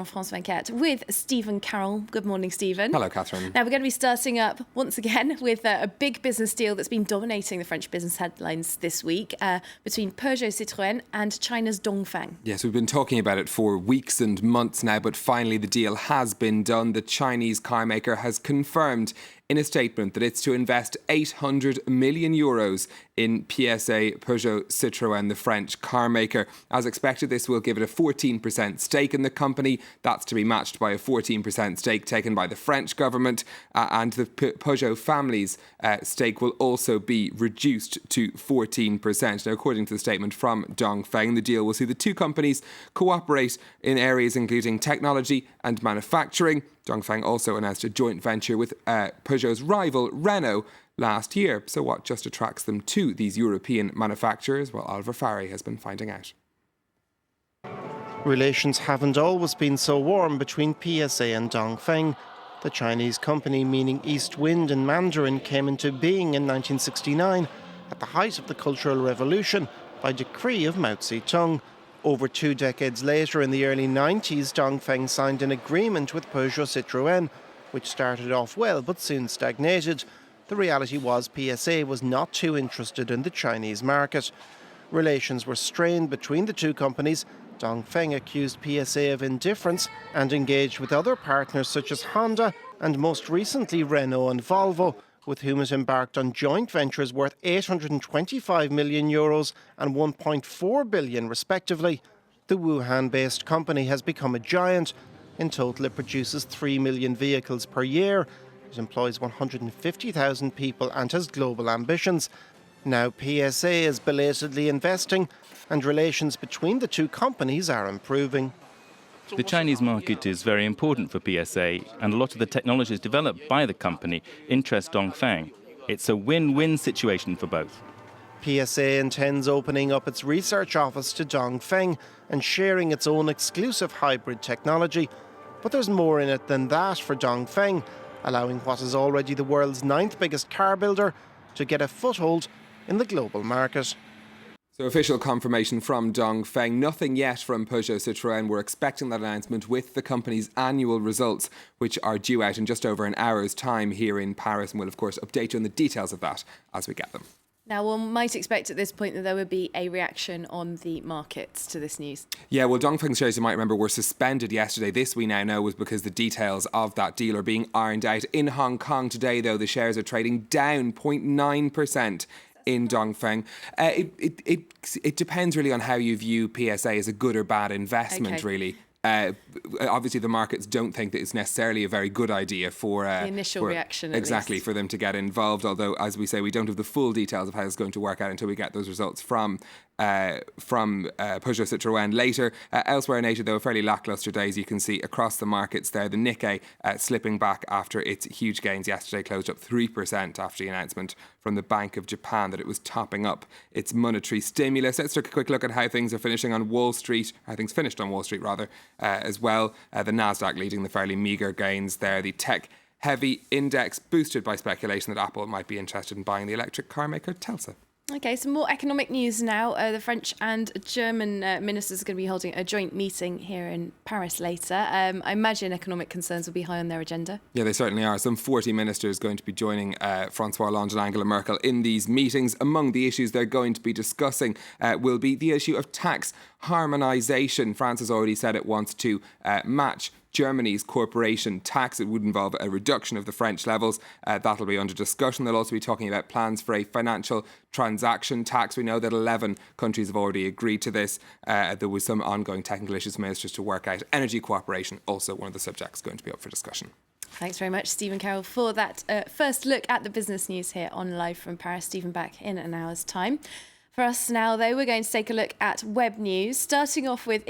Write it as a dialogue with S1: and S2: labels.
S1: on France 24 with Stephen Carroll. Good morning, Stephen.
S2: Hello, Catherine.
S1: Now, we're going to be starting up once again with a big business deal that's been dominating the French business headlines this week between Peugeot Citroën and China's Dongfeng.
S2: Yes, we've been talking about it for weeks and months now, but finally the deal has been done. The Chinese car maker has confirmed in a statement that it's to invest 800 million euros in PSA Peugeot Citroën, the French car maker. As expected, this will give it a 14% stake in the company. That's to be matched by a 14% stake taken by the French government, and the Peugeot family's stake will also be reduced to 14%. Now, according to the statement from Dongfeng, the deal will see the two companies cooperate in areas including technology and manufacturing. Dongfeng also announced a joint venture with Peugeot's rival Renault last year. So what just attracts them to these European manufacturers? Well, Oliver Farry has been finding out.
S3: Relations haven't always been so warm between PSA and Dongfeng. The Chinese company, meaning East Wind in Mandarin, came into being in 1969 at the height of the Cultural Revolution by decree of Mao Zedong. Over 2 decades later, in the early 90s, Dongfeng signed an agreement with Peugeot Citroën, which started off well but soon stagnated. The reality was PSA was not too interested in the Chinese market. Relations were strained between the two companies. Dongfeng accused PSA of indifference and engaged with other partners such as Honda and most recently Renault and Volvo, with whom it embarked on joint ventures worth 825 million euros and 1.4 billion respectively. The Wuhan-based company has become a giant. In total, it produces 3 million vehicles per year. It employs 150,000 people and has global ambitions. Now PSA is belatedly investing, and relations between the two companies are improving.
S4: The Chinese market is very important for PSA, and a lot of the technologies developed by the company interest Dongfeng. It's a win-win situation for both.
S3: PSA intends opening up its research office to Dongfeng and sharing its own exclusive hybrid technology. But there's more in it than that for Dongfeng, allowing what is already the world's 9th biggest car builder to get a foothold in the global market.
S2: So official confirmation from Dongfeng. Nothing yet from Peugeot Citroën. We're expecting that announcement with the company's annual results, which are due out in just over an hour's time here in Paris. And we'll, of course, update you on the details of that as we get them.
S1: Now, one might expect at this point that there would be a reaction on the markets to this news.
S2: Yeah, well, Dongfeng shares, you might remember, were suspended yesterday. This we now know was because the details of that deal are being ironed out. In Hong Kong today, though, the shares are trading down 0.9%. in Dongfeng. It depends really on how you view PSA as a good or bad investment, really. Obviously, the markets don't think that it's necessarily a very good idea for
S1: the initial reaction.
S2: Exactly, for them to get involved. Although, as we say, we don't have the full details of how it's going to work out until we get those results from Peugeot Citroën later. Elsewhere in Asia, though, a fairly lacklustre day, as you can see across the markets there. The Nikkei slipping back after its huge gains yesterday, closed up 3% after the announcement from the Bank of Japan that it was topping up its monetary stimulus. Let's take a quick look at how things are finishing on Wall Street, how things finished on Wall Street rather, as well. The Nasdaq leading the fairly meagre gains there. The tech-heavy index boosted by speculation that Apple might be interested in buying the electric car maker Tesla.
S1: OK, some more economic news now. The French and German ministers are going to be holding a joint meeting here in Paris later. I imagine economic concerns will be high on their agenda.
S2: Yeah, they certainly are. Some 40 ministers going to be joining Francois Hollande and Angela Merkel in these meetings. Among the issues they're going to be discussing will be the issue of tax harmonisation. France has already said it wants to match Germany's corporation tax. It would involve a reduction of the French levels. That'll be under discussion. They'll also be talking about plans for a financial transaction tax. We know that 11 countries have already agreed to this. There was some ongoing technical issues for ministers to work out. Energy cooperation, also one of the subjects going to be up for discussion.
S1: Thanks very much, Stephen Carroll, for that first look at the business news here on Live from Paris. Stephen back in an hour's time. For us now, though, we're going to take a look at web news, starting off with